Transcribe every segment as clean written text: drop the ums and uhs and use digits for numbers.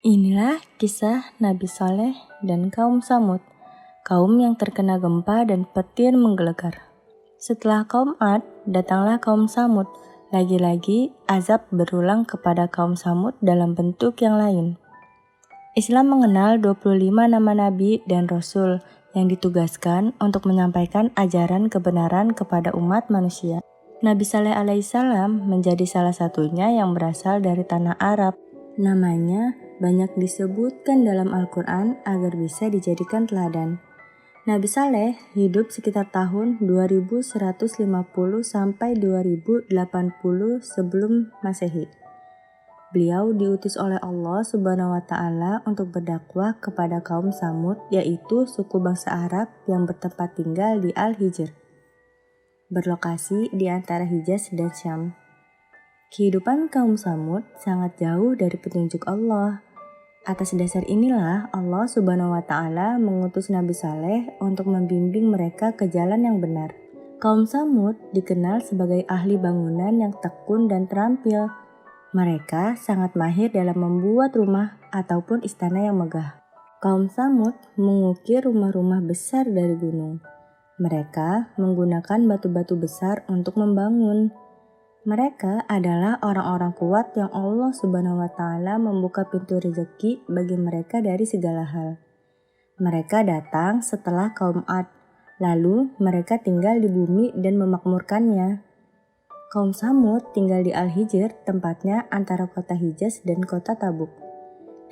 Inilah kisah Nabi Saleh dan kaum Samud, kaum yang terkena gempa dan petir menggelegar. Setelah kaum Ad, datanglah kaum Samud. Lagi-lagi azab berulang kepada kaum Samud dalam bentuk yang lain. Islam mengenal 25 nama nabi dan rasul yang ditugaskan untuk menyampaikan ajaran kebenaran kepada umat manusia. Nabi Saleh alaihissalam menjadi salah satunya yang berasal dari tanah Arab. Namanya banyak disebutkan dalam Al-Quran agar bisa dijadikan teladan. Nabi Saleh hidup sekitar tahun 2150 sampai 2080 sebelum Masehi. Beliau diutus oleh Allah Subhanahu wa Ta'ala untuk berdakwah kepada kaum Samud, yaitu suku bangsa Arab yang bertempat tinggal di Al-Hijr, berlokasi di antara Hijaz dan Syam. Kehidupan kaum Samud sangat jauh dari petunjuk Allah. Atas dasar inilah Allah Subhanahu wa Ta'ala mengutus Nabi Saleh untuk membimbing mereka ke jalan yang benar. Kaum Samud dikenal sebagai ahli bangunan yang tekun dan terampil. Mereka sangat mahir dalam membuat rumah ataupun istana yang megah. Kaum Samud mengukir rumah-rumah besar dari gunung. Mereka menggunakan batu-batu besar untuk membangun. Mereka adalah orang-orang kuat yang Allah Subhanahu wa Ta'ala membuka pintu rezeki bagi mereka dari segala hal. Mereka datang setelah kaum Ad, lalu mereka tinggal di bumi dan memakmurkannya. Kaum Samud tinggal di Al-Hijr, tempatnya antara kota Hijaz dan kota Tabuk.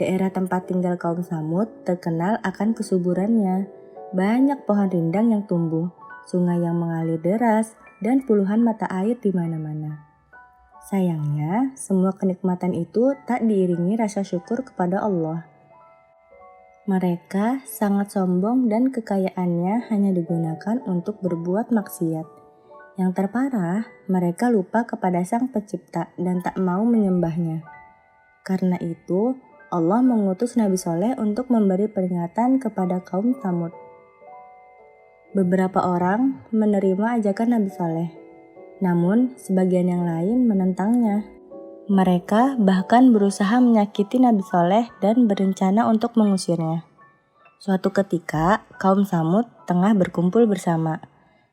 Daerah tempat tinggal kaum Samud terkenal akan kesuburannya. Banyak pohon rindang yang tumbuh, sungai yang mengalir deras, dan puluhan mata air di mana-mana. Sayangnya, semua kenikmatan itu tak diiringi rasa syukur kepada Allah. Mereka sangat sombong dan kekayaannya hanya digunakan untuk berbuat maksiat. Yang terparah, mereka lupa kepada Sang Pencipta dan tak mau menyembahnya. Karena itu, Allah mengutus Nabi Saleh untuk memberi peringatan kepada kaum Samud. Beberapa orang menerima ajakan Nabi Saleh, namun sebagian yang lain menentangnya. Mereka bahkan berusaha menyakiti Nabi Saleh dan berencana untuk mengusirnya. Suatu ketika, kaum Samud tengah berkumpul bersama.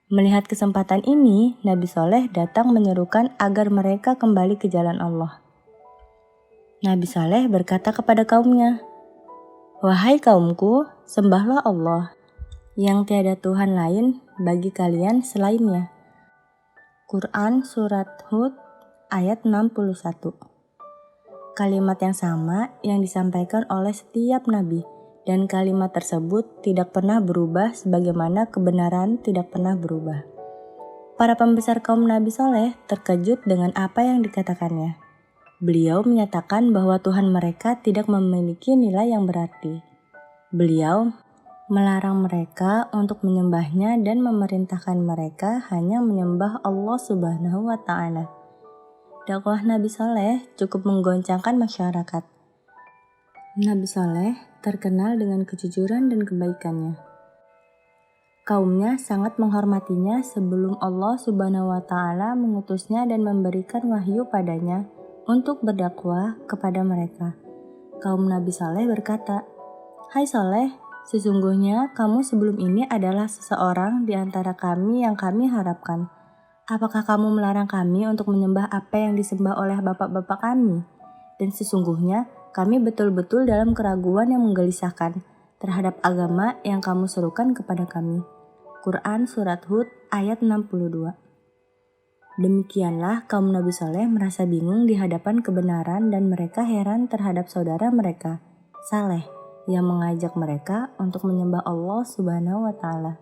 Melihat kesempatan ini, Nabi Saleh datang menyerukan agar mereka kembali ke jalan Allah. Nabi Saleh berkata kepada kaumnya, "Wahai kaumku, sembahlah Allah, yang tiada Tuhan lain bagi kalian selainnya." Quran Surat Hud ayat 61. Kalimat yang sama yang disampaikan oleh setiap nabi, dan kalimat tersebut tidak pernah berubah sebagaimana kebenaran tidak pernah berubah. Para pembesar kaum Nabi Saleh terkejut dengan apa yang dikatakannya. Beliau menyatakan bahwa Tuhan mereka tidak memiliki nilai yang berarti. Beliau melarang mereka untuk menyembahnya dan memerintahkan mereka hanya menyembah Allah Subhanahu wa Ta'ala. Dakwah Nabi Saleh cukup menggoncangkan masyarakat. Nabi Saleh terkenal dengan kejujuran dan kebaikannya. Kaumnya sangat menghormatinya sebelum Allah Subhanahu wa Ta'ala mengutusnya dan memberikan wahyu padanya untuk berdakwah kepada mereka. Kaum Nabi Saleh berkata, "Hai Saleh, sesungguhnya kamu sebelum ini adalah seseorang di antara kami yang kami harapkan. Apakah kamu melarang kami untuk menyembah apa yang disembah oleh bapak-bapak kami? Dan sesungguhnya kami betul-betul dalam keraguan yang menggelisahkan terhadap agama yang kamu serukan kepada kami." Quran Surat Hud ayat 62. Demikianlah kaum Nabi Saleh merasa bingung di hadapan kebenaran dan mereka heran terhadap saudara mereka, Saleh, yang mengajak mereka untuk menyembah Allah Subhanahu wa Ta'ala.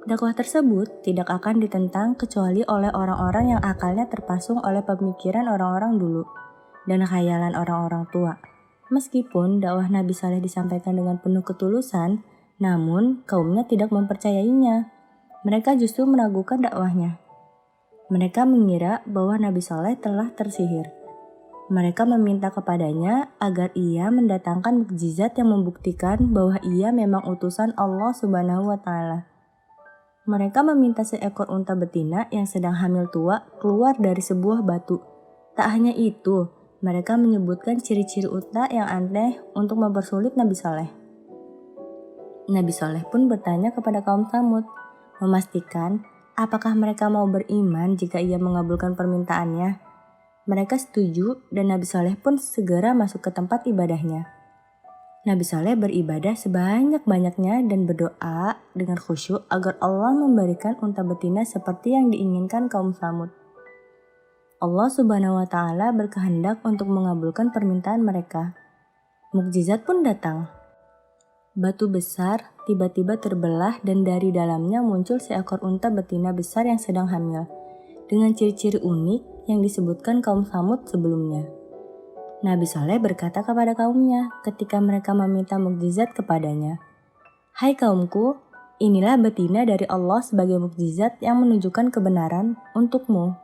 Dakwah tersebut tidak akan ditentang kecuali oleh orang-orang yang akalnya terpasung oleh pemikiran orang-orang dulu dan khayalan orang-orang tua. Meskipun dakwah Nabi Saleh disampaikan dengan penuh ketulusan, namun kaumnya tidak mempercayainya. Mereka justru meragukan dakwahnya. Mereka mengira bahwa Nabi Saleh telah tersihir. Mereka meminta kepadanya agar ia mendatangkan mukjizat yang membuktikan bahwa ia memang utusan Allah Subhanahu wa Ta'ala. Mereka meminta seekor unta betina yang sedang hamil tua keluar dari sebuah batu. Tak hanya itu, Mereka menyebutkan ciri-ciri unta yang aneh untuk mempersulit Nabi Saleh. Nabi Saleh pun bertanya kepada kaum Tsamud, memastikan apakah mereka mau beriman jika ia mengabulkan permintaannya. Mereka setuju dan Nabi Saleh pun segera masuk ke tempat ibadahnya. Nabi Saleh beribadah sebanyak-banyaknya dan berdoa dengan khusyuk agar Allah memberikan unta betina seperti yang diinginkan kaum Tsamud. Allah Subhanahu wa Ta'ala berkehendak untuk mengabulkan permintaan mereka. Mukjizat pun datang. Batu besar tiba-tiba terbelah dan dari dalamnya muncul seekor unta betina besar yang sedang hamil, dengan ciri-ciri unik yang disebutkan kaum Tsamud sebelumnya. Nabi Saleh berkata kepada kaumnya ketika mereka meminta mukjizat kepadanya, "Hai kaumku, inilah betina dari Allah sebagai mukjizat yang menunjukkan kebenaran untukmu.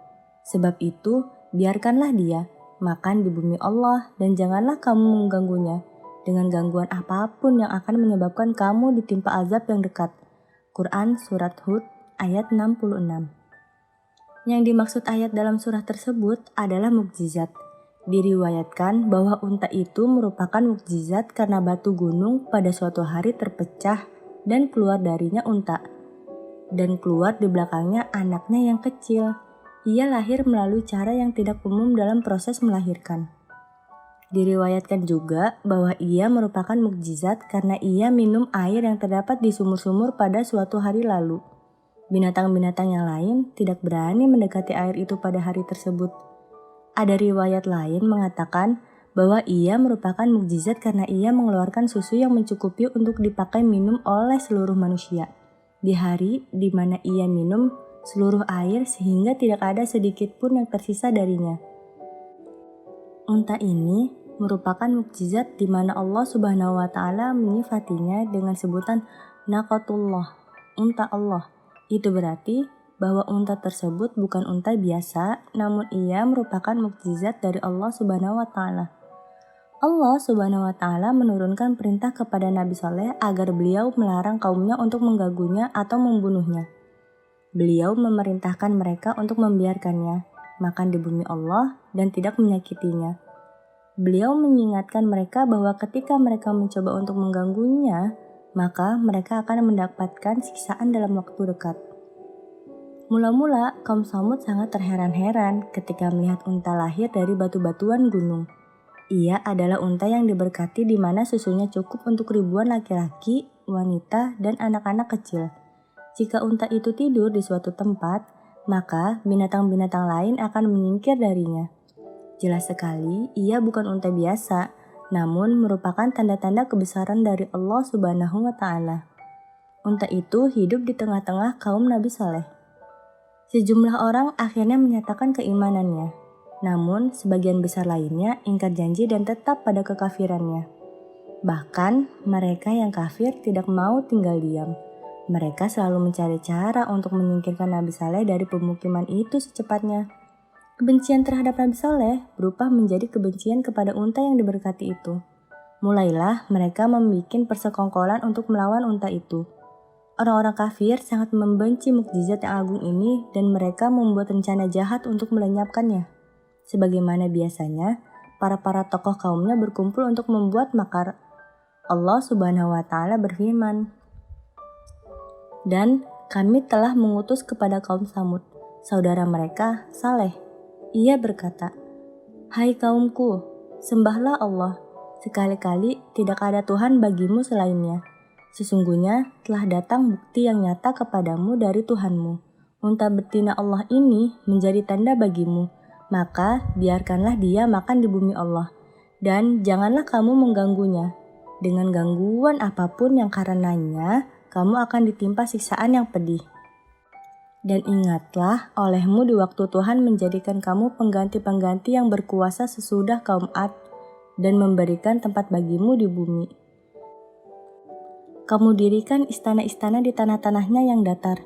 Sebab itu, biarkanlah dia makan di bumi Allah dan janganlah kamu mengganggunya dengan gangguan apapun yang akan menyebabkan kamu ditimpa azab yang dekat." Quran Surat Hud ayat 66. Yang dimaksud ayat dalam surah tersebut adalah mukjizat. Diriwayatkan bahwa unta itu merupakan mukjizat karena batu gunung pada suatu hari terpecah dan keluar darinya unta. Dan keluar di belakangnya anaknya yang kecil. Ia lahir melalui cara yang tidak umum dalam proses melahirkan. Diriwayatkan juga bahwa ia merupakan mukjizat karena ia minum air yang terdapat di sumur-sumur pada suatu hari lalu. Binatang-binatang yang lain tidak berani mendekati air itu pada hari tersebut. Ada riwayat lain mengatakan bahwa ia merupakan mukjizat karena ia mengeluarkan susu yang mencukupi untuk dipakai minum oleh seluruh manusia. Di hari di mana ia minum seluruh air sehingga tidak ada sedikit pun yang tersisa darinya. Unta ini merupakan mukjizat di mana Allah Subhanahu wa Ta'ala menyifatinya dengan sebutan Naqatullah, unta Allah. Itu berarti bahwa unta tersebut bukan unta biasa, namun ia merupakan mukjizat dari Allah Subhanahu wa Ta'ala. Allah Subhanahu wa Ta'ala menurunkan perintah kepada Nabi Saleh agar beliau melarang kaumnya untuk mengganggunya atau membunuhnya. Beliau memerintahkan mereka untuk membiarkannya makan di bumi Allah dan tidak menyakitinya. Beliau mengingatkan mereka bahwa ketika mereka mencoba untuk mengganggunya, maka mereka akan mendapatkan siksaan dalam waktu dekat. Mula-mula, kaum Tsamud sangat terheran-heran ketika melihat unta lahir dari batu-batuan gunung. Ia adalah unta yang diberkati di mana susunya cukup untuk ribuan laki-laki, wanita, dan anak-anak kecil. Jika unta itu tidur di suatu tempat, maka binatang-binatang lain akan menyingkir darinya. Jelas sekali, ia bukan unta biasa, namun merupakan tanda-tanda kebesaran dari Allah Subhanahu wa Ta'ala. Unta itu hidup di tengah-tengah kaum Nabi Saleh. Sejumlah orang akhirnya menyatakan keimanannya, namun sebagian besar lainnya ingkar janji dan tetap pada kekafirannya. Bahkan mereka yang kafir tidak mau tinggal diam. Mereka selalu mencari cara untuk menyingkirkan Nabi Saleh dari pemukiman itu secepatnya. Kebencian terhadap Nabi Saleh berubah menjadi kebencian kepada unta yang diberkati itu. Mulailah mereka membuat persekongkolan untuk melawan unta itu. Orang-orang kafir sangat membenci mukjizat yang agung ini dan mereka membuat rencana jahat untuk melenyapkannya. Sebagaimana biasanya, para tokoh kaumnya berkumpul untuk membuat makar. Allah Subhanahu wa Ta'ala berfirman, "Dan kami telah mengutus kepada kaum Tsamud, saudara mereka Saleh. Ia berkata, 'Hai kaumku, sembahlah Allah. Sekali-kali tidak ada Tuhan bagimu selainnya. Sesungguhnya telah datang bukti yang nyata kepadamu dari Tuhanmu. Unta betina Allah ini menjadi tanda bagimu, maka biarkanlah dia makan di bumi Allah. Dan janganlah kamu mengganggunya dengan gangguan apapun yang karenanya kamu akan ditimpa siksaan yang pedih. Dan ingatlah olehmu di waktu Tuhan menjadikan kamu pengganti-pengganti yang berkuasa sesudah kaum Ad dan memberikan tempat bagimu di bumi. Kamu dirikan istana-istana di tanah-tanahnya yang datar,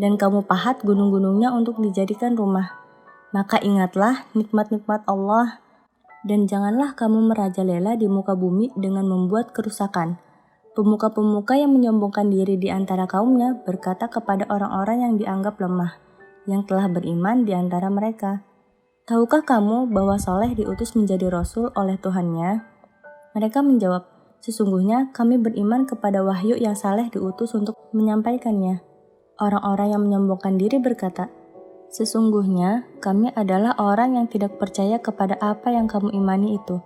dan kamu pahat gunung-gunungnya untuk dijadikan rumah. Maka ingatlah nikmat-nikmat Allah, dan janganlah kamu merajalela di muka bumi dengan membuat kerusakan." Pemuka-pemuka yang menyombongkan diri di antara kaumnya berkata kepada orang-orang yang dianggap lemah, yang telah beriman di antara mereka, tahukah kamu bahwa Soleh diutus menjadi Rasul oleh Tuhannya? Mereka menjawab, sesungguhnya kami beriman kepada wahyu yang Saleh diutus untuk menyampaikannya. Orang-orang yang menyombongkan diri berkata, sesungguhnya kami adalah orang yang tidak percaya kepada apa yang kamu imani itu.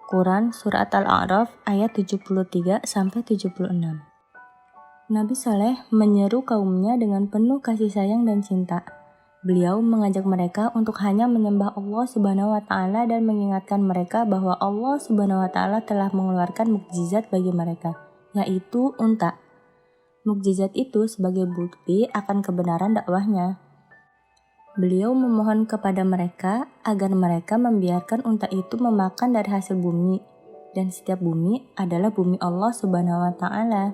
Quran Surat Al-A'raf ayat 73-76. Nabi Saleh menyeru kaumnya dengan penuh kasih sayang dan cinta. Beliau mengajak mereka untuk hanya menyembah Allah Subhanahu wa Ta'ala dan mengingatkan mereka bahwa Allah Subhanahu wa Ta'ala telah mengeluarkan mukjizat bagi mereka, yaitu unta. Mukjizat itu sebagai bukti akan kebenaran dakwahnya. Beliau memohon kepada mereka agar mereka membiarkan unta itu memakan dari hasil bumi, dan setiap bumi adalah bumi Allah Subhanahu wa Ta'ala.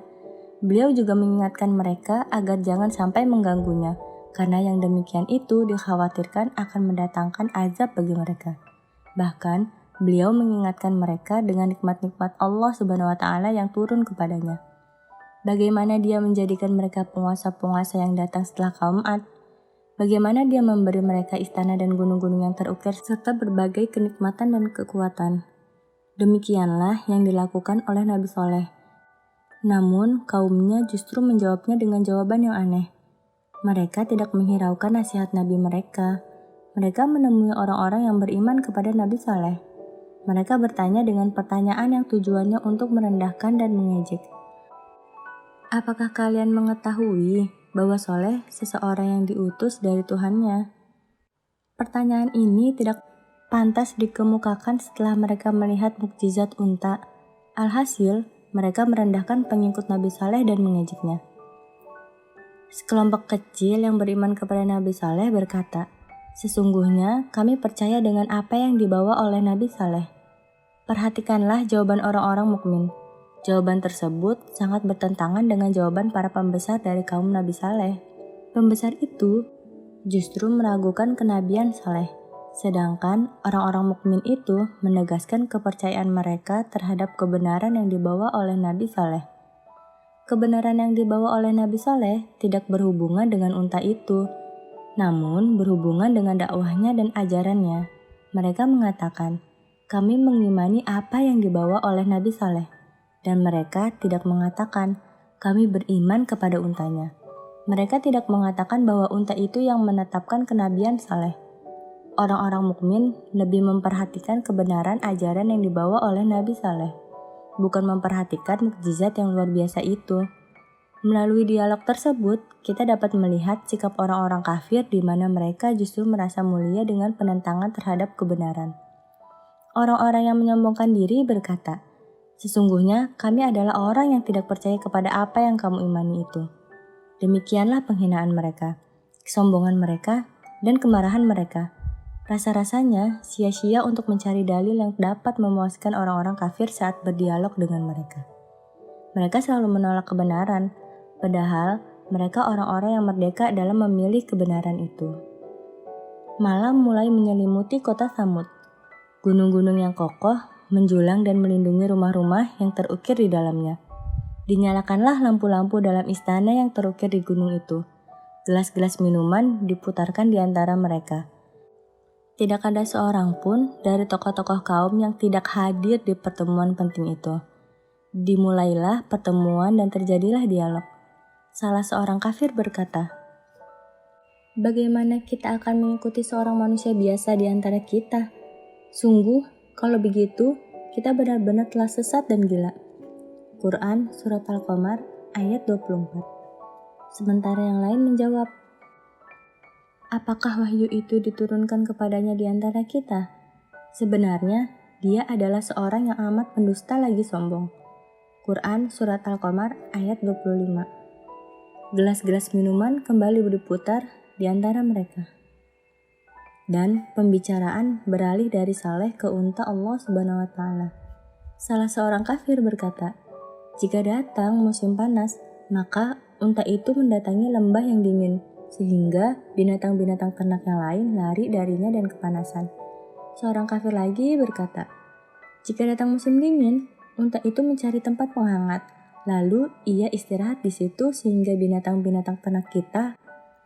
Beliau juga mengingatkan mereka agar jangan sampai mengganggunya, karena yang demikian itu dikhawatirkan akan mendatangkan azab bagi mereka. Bahkan, beliau mengingatkan mereka dengan nikmat-nikmat Allah Subhanahu wa Ta'ala yang turun kepadanya. Bagaimana dia menjadikan mereka penguasa-penguasa yang datang setelah kaum Ad? Bagaimana dia memberi mereka istana dan gunung-gunung yang terukir serta berbagai kenikmatan dan kekuatan? Demikianlah yang dilakukan oleh Nabi Soleh. Namun, kaumnya justru menjawabnya dengan jawaban yang aneh. Mereka tidak menghiraukan nasihat Nabi mereka. Mereka menemui orang-orang yang beriman kepada Nabi Saleh. Mereka bertanya dengan pertanyaan yang tujuannya untuk merendahkan dan mengejek. Apakah kalian mengetahui bahwa Soleh seseorang yang diutus dari Tuhannya? Pertanyaan ini tidak pantas dikemukakan setelah mereka melihat mukjizat unta. Alhasil, mereka merendahkan pengikut Nabi Saleh dan mengejeknya. Sekelompok kecil yang beriman kepada Nabi Saleh berkata, sesungguhnya kami percaya dengan apa yang dibawa oleh Nabi Saleh. Perhatikanlah jawaban orang-orang mukmin. Jawaban tersebut sangat bertentangan dengan jawaban para pembesar dari kaum Nabi Saleh. Pembesar itu justru meragukan kenabian Saleh, sedangkan orang-orang mukmin itu menegaskan kepercayaan mereka terhadap kebenaran yang dibawa oleh Nabi Saleh. Kebenaran yang dibawa oleh Nabi Saleh tidak berhubungan dengan unta itu, namun berhubungan dengan dakwahnya dan ajarannya. Mereka mengatakan, kami mengimani apa yang dibawa oleh Nabi Saleh, dan mereka tidak mengatakan, kami beriman kepada untanya. Mereka tidak mengatakan bahwa unta itu yang menetapkan kenabian Saleh. Orang-orang mukmin lebih memperhatikan kebenaran ajaran yang dibawa oleh Nabi Saleh, bukan memperhatikan mukjizat yang luar biasa itu. Melalui dialog tersebut, kita dapat melihat sikap orang-orang kafir di mana mereka justru merasa mulia dengan penentangan terhadap kebenaran. Orang-orang yang menyombongkan diri berkata, sesungguhnya kami adalah orang yang tidak percaya kepada apa yang kamu imani itu. Demikianlah penghinaan mereka, kesombongan mereka, dan kemarahan mereka. Rasa-rasanya sia-sia untuk mencari dalil yang dapat memuaskan orang-orang kafir saat berdialog dengan mereka. Mereka selalu menolak kebenaran, padahal mereka orang-orang yang merdeka dalam memilih kebenaran itu. Malam mulai menyelimuti kota Tsamud. Gunung-gunung yang kokoh menjulang dan melindungi rumah-rumah yang terukir di dalamnya. Dinyalakanlah lampu-lampu dalam istana yang terukir di gunung itu. Gelas-gelas minuman diputarkan di antara mereka. Tidak ada seorang pun dari tokoh-tokoh kaum yang tidak hadir di pertemuan penting itu. Dimulailah pertemuan dan terjadilah dialog. Salah seorang kafir berkata, bagaimana kita akan mengikuti seorang manusia biasa di antara kita? Sungguh, kalau begitu, kita benar-benar telah sesat dan gila. Quran Surat Al-Qamar ayat 24. Sementara yang lain menjawab, apakah wahyu itu diturunkan kepadanya di antara kita? Sebenarnya, dia adalah seorang yang amat pendusta lagi sombong. Quran Surat Al-Qamar ayat 25. Gelas-gelas minuman kembali berputar di antara mereka. Dan pembicaraan beralih dari Saleh ke unta Allah Subhanahu wa Ta'ala. Salah seorang kafir berkata, jika datang musim panas, maka unta itu mendatangi lembah yang dingin, sehingga binatang-binatang ternak yang lain lari darinya dan kepanasan. Seorang kafir lagi berkata, jika datang musim dingin, unta itu mencari tempat penghangat, lalu ia istirahat di situ sehingga binatang-binatang ternak kita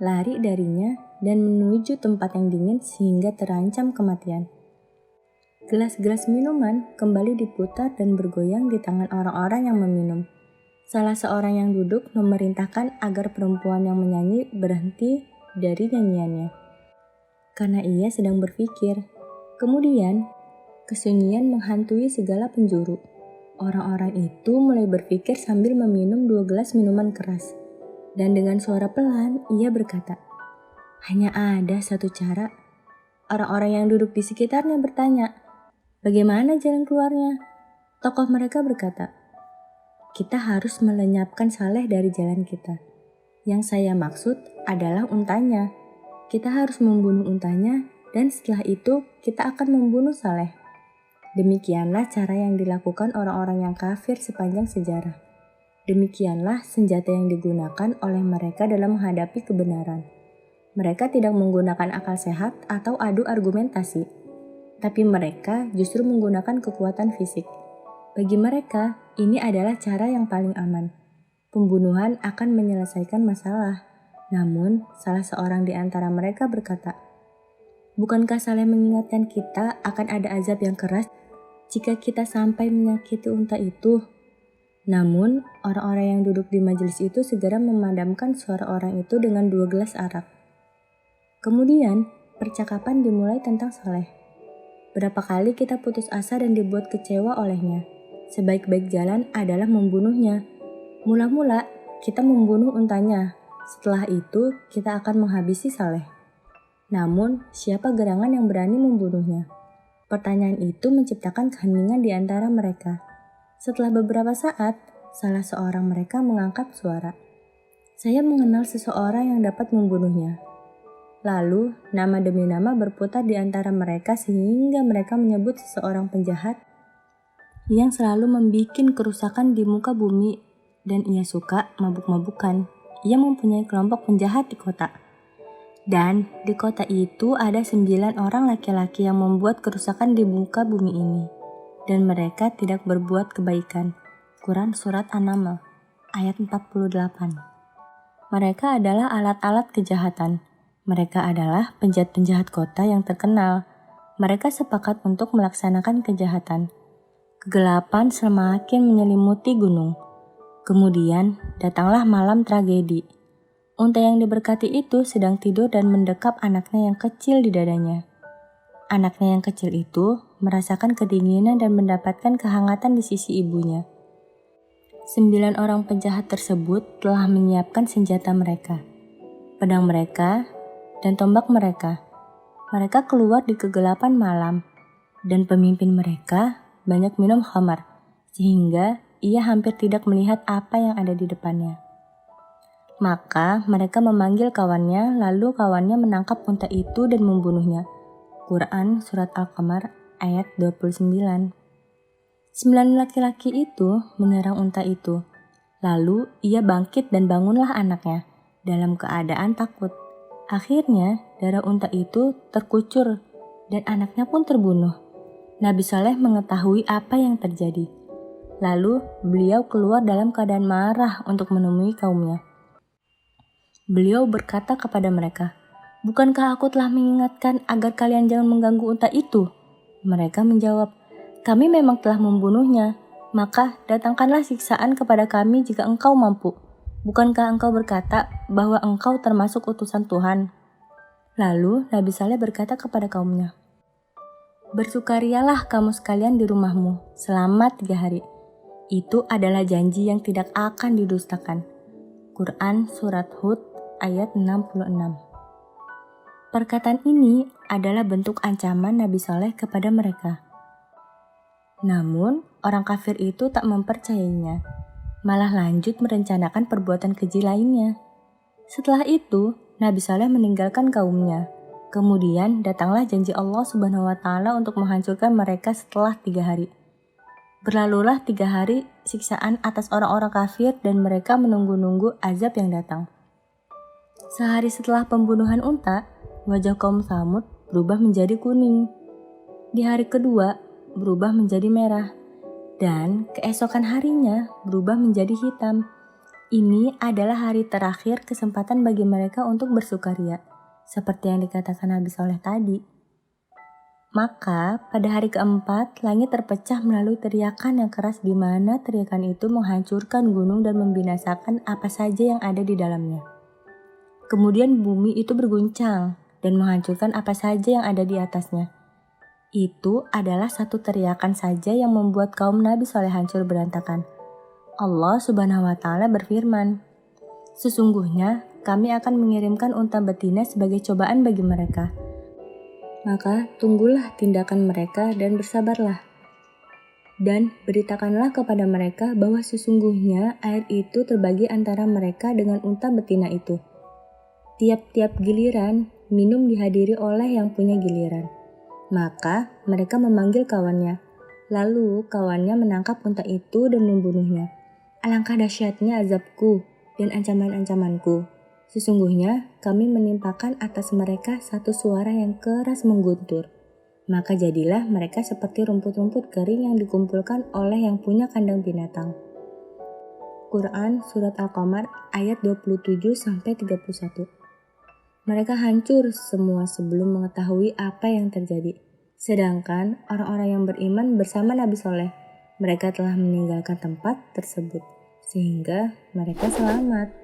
lari darinya, dan menuju tempat yang dingin sehingga terancam kematian. Gelas-gelas minuman kembali diputar dan bergoyang di tangan orang-orang yang meminum. Salah seorang yang duduk memerintahkan agar perempuan yang menyanyi berhenti dari nyanyiannya, karena ia sedang berpikir. Kemudian, kesunyian menghantui segala penjuru. Orang-orang itu mulai berpikir sambil meminum 2 gelas minuman keras. Dan dengan suara pelan, ia berkata, "Hanya ada satu cara." Orang-orang yang duduk di sekitarnya bertanya, "Bagaimana jalan keluarnya?" Tokoh mereka berkata, "Kita harus melenyapkan Saleh dari jalan kita. Yang saya maksud adalah untanya. Kita harus membunuh untanya, dan setelah itu kita akan membunuh Saleh." Demikianlah cara yang dilakukan orang-orang yang kafir sepanjang sejarah. Demikianlah senjata yang digunakan oleh mereka dalam menghadapi kebenaran. Mereka tidak menggunakan akal sehat atau adu argumentasi, tapi mereka justru menggunakan kekuatan fisik. Bagi mereka, ini adalah cara yang paling aman. Pembunuhan akan menyelesaikan masalah. Namun, salah seorang di antara mereka berkata, "Bukankah Saleh mengingatkan kita akan ada azab yang keras jika kita sampai menyakiti unta itu?" Namun, orang-orang yang duduk di majelis itu segera memadamkan suara orang itu dengan 2 gelas arak. Kemudian, percakapan dimulai tentang Saleh. Berapa kali kita putus asa dan dibuat kecewa olehnya. Sebaik-baik jalan adalah membunuhnya. Mula-mula, kita membunuh untanya. Setelah itu, kita akan menghabisi Saleh. Namun, siapa gerangan yang berani membunuhnya? Pertanyaan itu menciptakan keheningan di antara mereka. Setelah beberapa saat, salah seorang mereka mengangkat suara. "Saya mengenal seseorang yang dapat membunuhnya." Lalu, nama demi nama berputar di antara mereka sehingga mereka menyebut seseorang penjahat yang selalu membuat kerusakan di muka bumi, dan ia suka mabuk-mabukan. Ia mempunyai kelompok penjahat di kota. Dan di kota itu ada 9 orang laki-laki yang membuat kerusakan di muka bumi ini. Dan mereka tidak berbuat kebaikan. Quran Surat An-Naml ayat 48. Mereka adalah alat-alat kejahatan. Mereka adalah penjahat-penjahat kota yang terkenal. Mereka sepakat untuk melaksanakan kejahatan. Kegelapan semakin menyelimuti gunung. Kemudian datanglah malam tragedi. Unta yang diberkati itu sedang tidur dan mendekap anaknya yang kecil di dadanya. Anaknya yang kecil itu merasakan kedinginan dan mendapatkan kehangatan di sisi ibunya. 9 orang penjahat tersebut telah menyiapkan senjata mereka, pedang mereka, dan tombak mereka. Mereka keluar di kegelapan malam, dan pemimpin mereka banyak minum khamar, sehingga ia hampir tidak melihat apa yang ada di depannya. Maka mereka memanggil kawannya, lalu kawannya menangkap unta itu dan membunuhnya. Quran Surat Al-Qamar ayat 29. 9 laki-laki itu menyerang unta itu. Lalu ia bangkit dan bangunlah anaknya dalam keadaan takut. Akhirnya darah unta itu terkucur dan anaknya pun terbunuh. Nabi Saleh mengetahui apa yang terjadi. Lalu beliau keluar dalam keadaan marah untuk menemui kaumnya. Beliau berkata kepada mereka, "Bukankah aku telah mengingatkan agar kalian jangan mengganggu unta itu?" Mereka menjawab, "Kami memang telah membunuhnya, maka datangkanlah siksaan kepada kami jika engkau mampu. Bukankah engkau berkata bahwa engkau termasuk utusan Tuhan?" Lalu Nabi Saleh berkata kepada kaumnya, "Bersukarialah kamu sekalian di rumahmu selama 3 hari. Itu adalah janji yang tidak akan didustakan." Quran Surat Hud ayat 66. Perkataan ini adalah bentuk ancaman Nabi Saleh kepada mereka. Namun, orang kafir itu tak mempercayainya, malah lanjut merencanakan perbuatan keji lainnya. Setelah itu, Nabi Saleh meninggalkan kaumnya. Kemudian datanglah janji Allah Subhanahu wa Ta'ala untuk menghancurkan mereka setelah 3 hari. Berlalulah 3 hari siksaan atas orang-orang kafir dan mereka menunggu-nunggu azab yang datang. Sehari setelah pembunuhan unta, wajah kaum Tsamud berubah menjadi kuning. Di hari kedua, berubah menjadi merah. Dan keesokan harinya berubah menjadi hitam. Ini adalah hari terakhir kesempatan bagi mereka untuk bersukaria, seperti yang dikatakan Nabi Soleh tadi. Maka pada hari keempat, langit terpecah melalui teriakan yang keras di mana teriakan itu menghancurkan gunung dan membinasakan apa saja yang ada di dalamnya. Kemudian bumi itu berguncang dan menghancurkan apa saja yang ada di atasnya. Itu adalah satu teriakan saja yang membuat kaum Nabi Soleh hancur berantakan. Allah Subhanahu wa Ta'ala berfirman, "Sesungguhnya kami akan mengirimkan unta betina sebagai cobaan bagi mereka. Maka tunggulah tindakan mereka dan bersabarlah. Dan beritakanlah kepada mereka bahwa sesungguhnya air itu terbagi antara mereka dengan unta betina itu. Tiap-tiap giliran, minum dihadiri oleh yang punya giliran. Maka mereka memanggil kawannya. Lalu kawannya menangkap unta itu dan membunuhnya. Alangkah dahsyatnya azabku dan ancaman-ancamanku. Sesungguhnya kami menimpakan atas mereka satu suara yang keras mengguntur. Maka jadilah mereka seperti rumput-rumput kering yang dikumpulkan oleh yang punya kandang binatang." Quran Surat Al-Qamar ayat 27-31. Mereka hancur semua sebelum mengetahui apa yang terjadi. Sedangkan orang-orang yang beriman bersama Nabi Soleh, mereka telah meninggalkan tempat tersebut, sehingga mereka selamat.